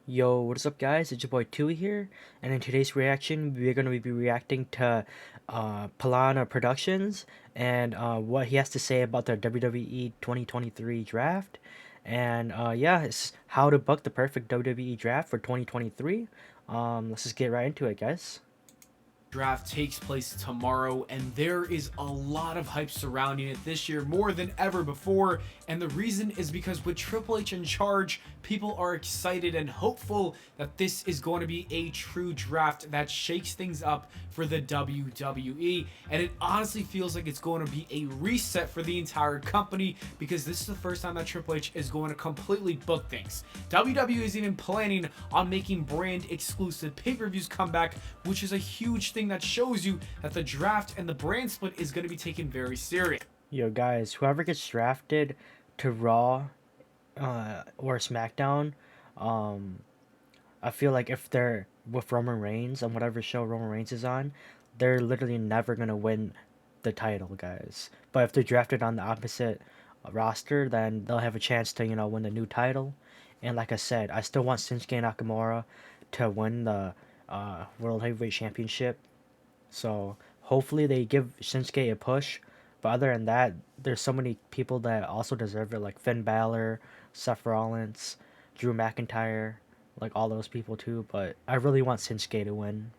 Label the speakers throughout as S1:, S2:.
S1: Yo, what is up guys? It's your boy Tui here, and in today's reaction, we're going to be reacting to Pllana Productions and what he has to say about the WWE 2023 draft. And yeah, it's how to book the perfect WWE draft for 2023. Let's just get right into it, guys.
S2: Draft takes place tomorrow, and there is a lot of hype surrounding it this year more than ever before. And the reason is because with Triple H in charge, people are excited and hopeful that this is going to be a true draft that shakes things up for the WWE. And it honestly feels like it's going to be a reset for the entire company, because this is the first time that Triple H is going to completely book things. WWE is even planning on making brand exclusive pay-per-views come back, which is a huge thing that shows you that the draft and the brand split is going to be taken very serious.
S1: Yo guys, whoever gets drafted to Raw or SmackDown, um, I feel like if they're with Roman Reigns on whatever show Roman Reigns is on, they're literally never gonna win the title, guys. But if they're drafted on the opposite roster, then they'll have a chance to, win the new title. And like I said, I still want Shinsuke Nakamura to win the World Heavyweight Championship. So hopefully they give Shinsuke a push. But other than that, there's so many people that also deserve it, like Finn Balor, Seth Rollins, Drew McIntyre, like all those people too. But I really want Shinsuke to win.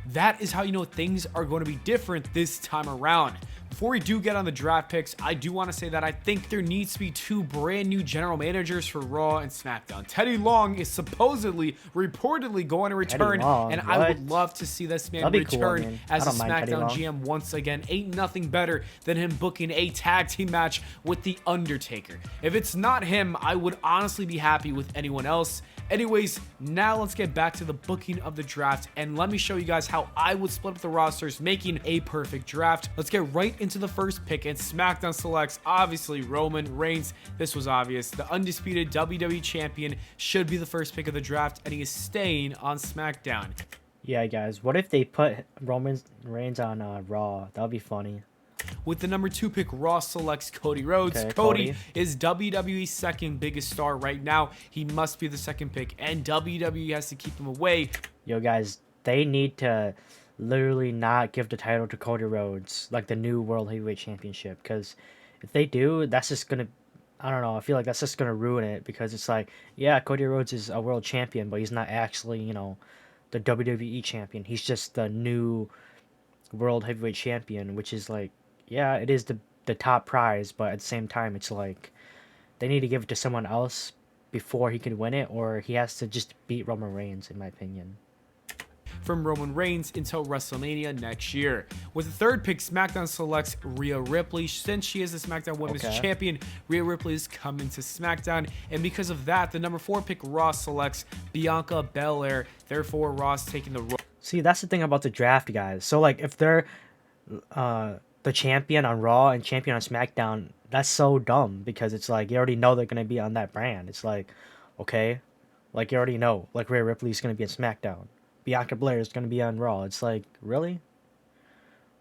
S2: That is how you know things are going to be different this time around. Before we do get on the draft picks, I do want to say that I think there needs to be two brand new general managers for Raw and SmackDown. Teddy Long is reportedly going to return, and I would love to see this man return
S1: cool,
S2: as a SmackDown GM once again. Ain't nothing better than him booking a tag team match with The Undertaker. If it's not him, I would honestly be happy with anyone else. Anyways, now let's get back to the booking of the draft, and let me show you guys how I would split up the rosters, making a perfect draft. Let's get right into the first pick, and SmackDown selects, obviously, Roman Reigns. This was obvious. The undisputed WWE champion should be the first pick of the draft, and he is staying on SmackDown.
S1: Yeah, guys, what if they put Roman Reigns on Raw? That would be funny.
S2: With the number 2 pick, Raw selects Cody Rhodes.
S1: Okay,
S2: Cody is WWE's second biggest star right now. He must be the second pick, and WWE has to keep him away.
S1: Yo, guys, they need to literally not give the title to Cody Rhodes, like the new World Heavyweight Championship, because if they do, that's just gonna, I don't know, I feel like that's just gonna ruin it, because it's like, yeah, Cody Rhodes is a world champion, but he's not actually, the WWE champion. He's just the new World Heavyweight Champion, which is like, yeah, it is the top prize, but at the same time, it's like they need to give it to someone else before he can win it, or he has to just beat Roman Reigns, in my opinion.
S2: From Roman Reigns until WrestleMania next year. With the third pick, SmackDown selects Rhea Ripley. Since she is the SmackDown Women's Champion, Rhea Ripley is coming to SmackDown, and because of that, the number 4 pick, Raw selects Bianca Belair. Therefore, Raw's taking the role.
S1: See, that's the thing about the draft, guys. So, like, if they're the champion on Raw and champion on SmackDown, that's so dumb, because it's like you already know they're gonna be on that brand. It's like, okay, like you already know, like Rhea Ripley's gonna be on SmackDown, Bianca Belair is gonna be on Raw. It's like, really?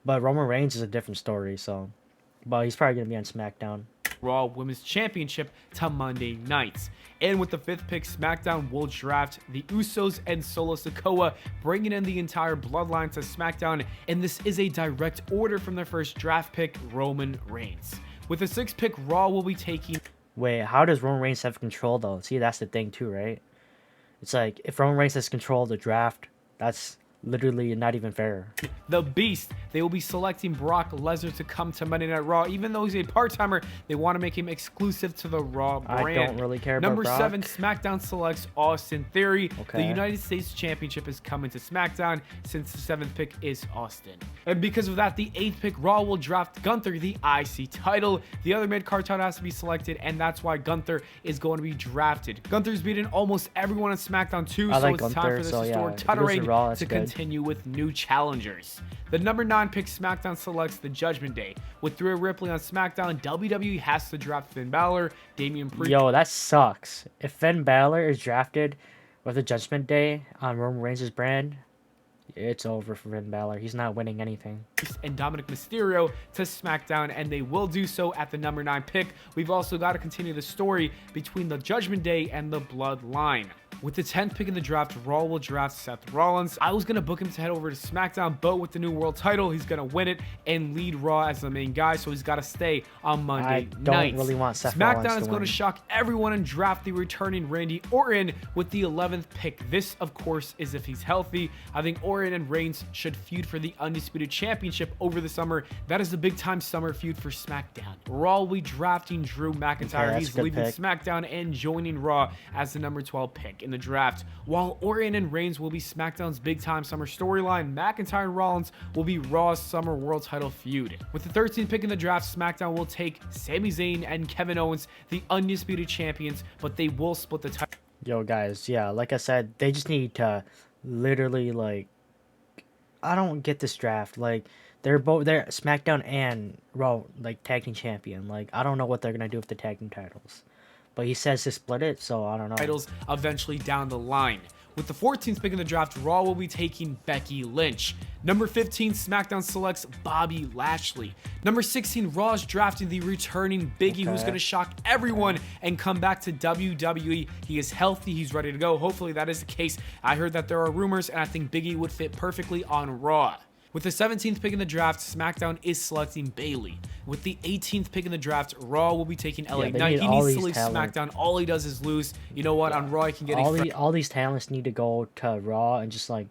S1: But Roman Reigns is a different story, so, but he's probably gonna be on SmackDown.
S2: Raw Women's Championship to Monday nights. And with the 5th pick, SmackDown will draft the Usos and Solo Sikoa, bringing in the entire bloodline to SmackDown, and this is a direct order from their first draft pick, Roman Reigns. With the 6th pick, Raw will be taking...
S1: Wait, how does Roman Reigns have control, though? See, that's the thing, too, right? It's like, if Roman Reigns has control of the draft, that's literally not even fair.
S2: The Beast. They will be selecting Brock Lesnar to come to Monday Night Raw. Even though he's a part-timer, they want to make him exclusive to the Raw brand.
S1: I don't really care about
S2: Number
S1: Brock.
S2: 7, SmackDown selects Austin Theory.
S1: Okay.
S2: The United States Championship is coming to SmackDown since the 7th pick is Austin. And because of that, the 8th pick, Raw will draft Gunther, the IC title. The other mid-card title has to be selected, and that's why Gunther is going to be drafted. Gunther's beaten almost everyone on SmackDown too, so it's time for this historic title reign to continue with new challengers. The number 9 pick, SmackDown selects the Judgment Day. With Rhea Ripley on SmackDown, WWE has to draft Finn Balor, Damian Priest.
S1: Yo, that sucks. If Finn Balor is drafted with the Judgment Day on Roman Reigns' brand, it's over for Finn Balor. He's not winning anything.
S2: And Dominic Mysterio to SmackDown, and they will do so at the number 9 pick. We've also got to continue the story between the Judgment Day and the Bloodline. With the 10th pick in the draft, Raw will draft Seth Rollins. I was going to book him to head over to SmackDown, but with the new world title, he's going to win it and lead Raw as the main guy, so he's got to stay on Monday nights.
S1: I don't really want Seth Rollins
S2: SmackDown
S1: to
S2: is going
S1: win.
S2: to shock everyone and draft the returning Randy Orton with the 11th pick. This, of course, is if he's healthy. I think Orton and Reigns should feud for the Undisputed Championship over the summer. That is the big-time summer feud for SmackDown. Raw will be drafting Drew McIntyre.
S1: Okay,
S2: he's leaving SmackDown and joining Raw as the number 12 pick in the draft. While Orton and Reigns will be SmackDown's big-time summer storyline, McIntyre and Rollins will be Raw's summer world title feud. With the 13th pick in the draft, SmackDown will take Sami Zayn and Kevin Owens, the Undisputed Champions, but they will split the title.
S1: Yo, guys, yeah, like I said, they just need to literally, like, I don't get this draft. Like, they're SmackDown and Raw, like, tag team champion. Like, I don't know what they're gonna do with the tag team titles. But he says to split it, so I don't know.
S2: Titles eventually down the line. With the 14th pick in the draft, Raw will be taking Becky Lynch. Number 15, SmackDown selects Bobby Lashley. Number 16, Raw is drafting the returning Biggie, who's going to shock everyone and come back to WWE. He is healthy. He's ready to go. Hopefully that is the case. I heard that there are rumors, and I think Biggie would fit perfectly on Raw. With the 17th pick in the draft, SmackDown is selecting Bayley. With the 18th pick in the draft, Raw will be taking LA Knight. He needs to leave SmackDown. All he does is lose. You know what? On Raw, he can get
S1: all these talents need to go to Raw and just, like,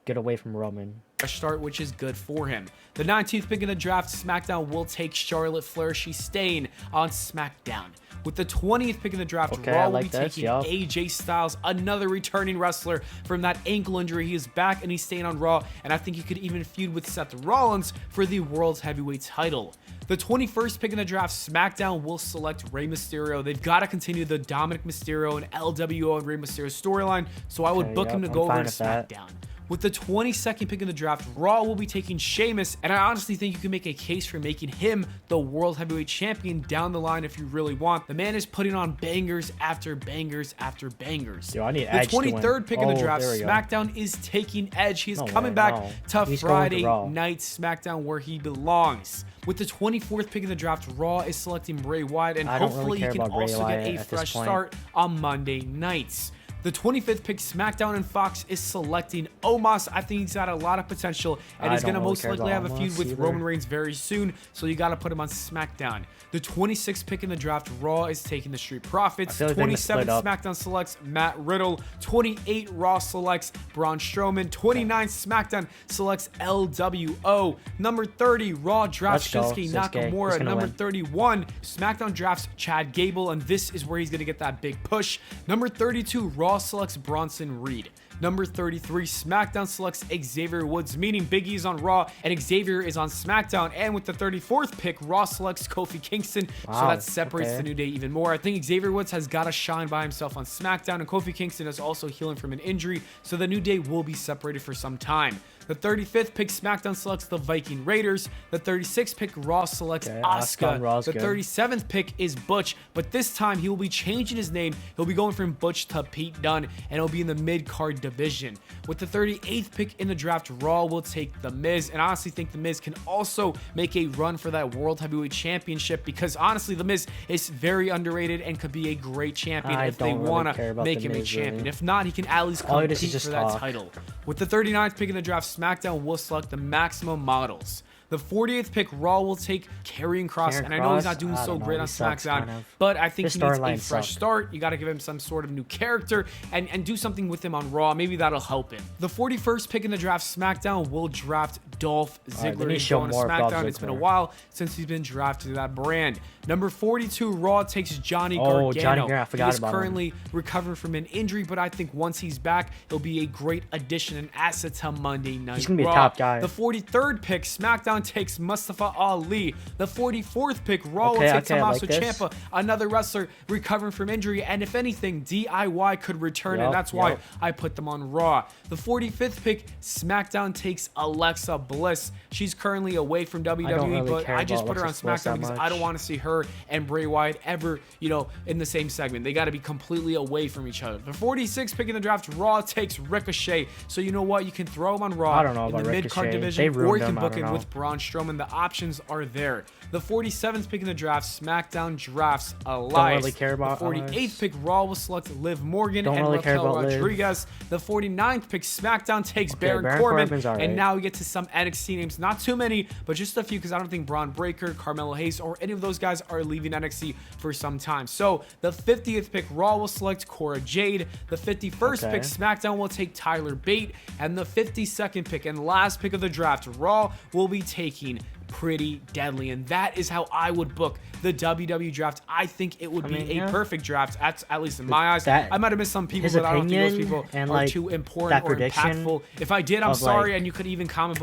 S1: get away from Roman.
S2: Start, which is good for him. The 19th pick in the draft, SmackDown will take Charlotte Flair. She's staying on SmackDown. With the 20th pick in the draft, Raw will be taking AJ Styles, another returning wrestler from that ankle injury. He is back and he's staying on Raw, and I think he could even feud with Seth Rollins for the World's Heavyweight title. The 21st pick in the draft, SmackDown will select Rey Mysterio. They've got to continue the Dominic Mysterio and LWO and Rey Mysterio storyline, so I would book him to go over to SmackDown. With the 22nd pick in the draft, Raw will be taking Sheamus, and I honestly think you can make a case for making him the World Heavyweight Champion down the line if you really want. The man is putting on bangers after bangers after bangers.
S1: Yo, I need
S2: the
S1: Edge
S2: 23rd pick in the draft,
S1: there we go.
S2: SmackDown is taking Edge. He's coming back to Friday Night SmackDown where he belongs. With the 24th pick in the draft, Raw is selecting Bray Wyatt, and hopefully he can also get a fresh start on Monday nights. The 25th pick, SmackDown and Fox is selecting Omos. I think he's got a lot of potential, and he's going to most likely have a feud with Roman Reigns very soon, so you got to put him on SmackDown. The 26th pick in the draft, Raw is taking the Street Profits. 27th, SmackDown selects Matt Riddle. 28, Raw selects Braun Strowman. 29, SmackDown selects LWO. Number 30, Raw drafts Shinsuke Nakamura. Number 31, SmackDown drafts Chad Gable, and this is where he's going to get that big push. Number 32, Raw selects Bronson Reed. Number 33, SmackDown selects Xavier Woods, meaning Big E's on Raw and Xavier is on SmackDown. And with the 34th pick, Raw selects Kofi Kingston, so that separates the New Day even more. I think Xavier Woods has got to shine by himself on SmackDown, and Kofi Kingston is also healing from an injury, so the New Day will be separated for some time. The 35th pick, SmackDown selects the Viking Raiders. The 36th pick, Raw selects Asuka. The 37th pick is Butch, but this time he will be changing his name. He'll be going from Butch to Pete Dunne, and he'll be in the mid-card division. With the 38th pick in the draft, Raw will take The Miz, and I honestly think The Miz can also make a run for that World Heavyweight Championship, because honestly, The Miz is very underrated and could be a great champion if they want to make him a champion. If not, he can at least compete for that title. With the 39th pick in the draft, SmackDown will select the Maximum Models. The 40th pick, Raw will take Karrion Kross, and I know he's not doing so great on SmackDown, but I think he needs a fresh start. You got to give him some sort of new character and do something with him on Raw. Maybe that'll help him. The 41st pick in the draft, SmackDown will draft Dolph Ziggler. He's going to SmackDown. It's been a while since he's been drafted to that brand. Number 42, Raw takes Johnny Gargano. He is currently recovering from an injury, but I think once he's back, he'll be a great addition and asset to Monday Night Raw.
S1: He's going to be a top guy.
S2: The 43rd pick, SmackDown takes Mustafa Ali. The 44th pick, Raw will take Tommaso Ciampa, another wrestler recovering from injury, and if anything, DIY could return, and that's why I put them on Raw. The 45th pick, SmackDown takes Alexa Bliss. She's currently away from WWE, but I just put her on SmackDown because I don't want to see her and Bray Wyatt ever, in the same segment. They got to be completely away from each other. The 46th pick in the draft, Raw takes Ricochet. So you know what? You can throw him on Raw in the mid-card division, or you can book him with Braun Braun Strowman. The options are there. The 47th pick in the draft, SmackDown drafts
S1: Don't
S2: Elias.
S1: really care about
S2: The 48th
S1: Elias.
S2: pick, Raw will select Liv Morgan
S1: Don't
S2: and
S1: really care
S2: Raquel
S1: about Liv.
S2: Rodriguez. The 49th pick, SmackDown takes Baron
S1: Baron
S2: Corbin.
S1: Corbin's alright.
S2: And now we get to some NXT names. Not too many, but just a few, because I don't think Braun Breaker, Carmelo Hayes, or any of those guys are leaving NXT for some time. So the 50th pick, Raw will select Cora Jade. The 51st pick, SmackDown will take Tyler Bate. And the 52nd pick and last pick of the draft, Raw will be taking Pretty Deadly. And that is how I would book the WWE draft. I think it would be a perfect draft, at least in my eyes. I might have missed some people, but I don't think those people are too important or impactful. If I did, I'm sorry, and you could even comment.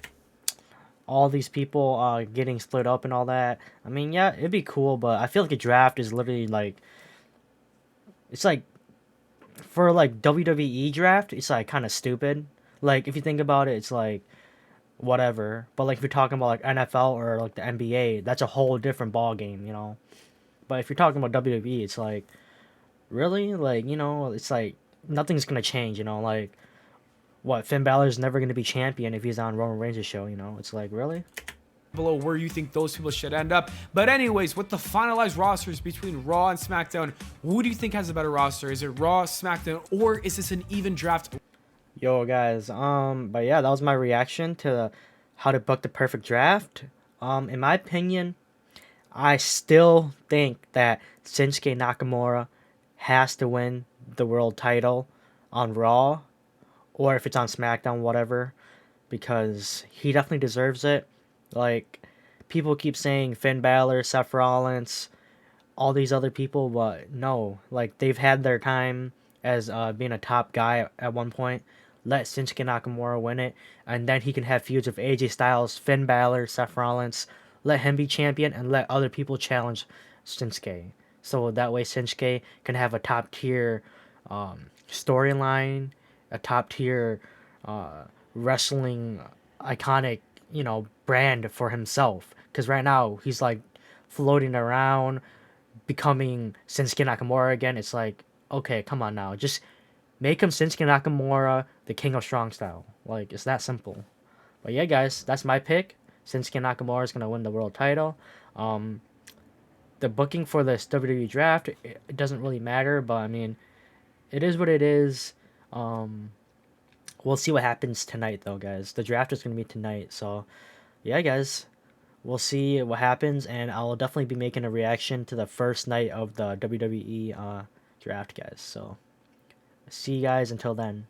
S1: All these people getting split up and all that. I mean, yeah, it'd be cool, but I feel like a draft is literally like, it's like, for like WWE draft, it's like kind of stupid. Like if you think about it, it's like whatever. But like if you're talking about like NFL or like the NBA, that's a whole different ball game, you know. But if you're talking about WWE, it's like really, like, you know, it's like nothing's gonna change, you know. Like what, Finn Balor's never gonna be champion if he's on Roman Reigns' show, you know. It's like really.
S2: Below where you think those people should end up. But anyways, with the finalized rosters between Raw and SmackDown, who do you think has a better roster? Is it Raw, SmackDown, or is this an even draft?
S1: Yo guys, but yeah, that was my reaction to how to book the perfect draft. In my opinion, I still think that Shinsuke Nakamura has to win the world title on Raw, or if it's on SmackDown, whatever, because he definitely deserves it. Like, people keep saying Finn Balor, Seth Rollins, all these other people, but no, like, they've had their time as being a top guy at one point. Let Shinsuke Nakamura win it, and then he can have feuds with AJ Styles, Finn Balor, Seth Rollins. Let him be champion, and let other people challenge Shinsuke. So that way Shinsuke can have a top tier storyline, a top tier wrestling iconic, you know, brand for himself. Because right now he's like floating around, becoming Shinsuke Nakamura again. It's like, okay, come on now, just make him Shinsuke Nakamura, the King of Strong Style. Like, it's that simple. But yeah, guys, that's my pick. Shinsuke Nakamura is gonna win the world title. The booking for this WWE draft, it doesn't really matter, but I mean, it is what it is. We'll see what happens tonight, though, guys. The draft is gonna be tonight, so yeah, guys, we'll see what happens, and I'll definitely be making a reaction to the first night of the WWE draft, guys. So see you guys until then.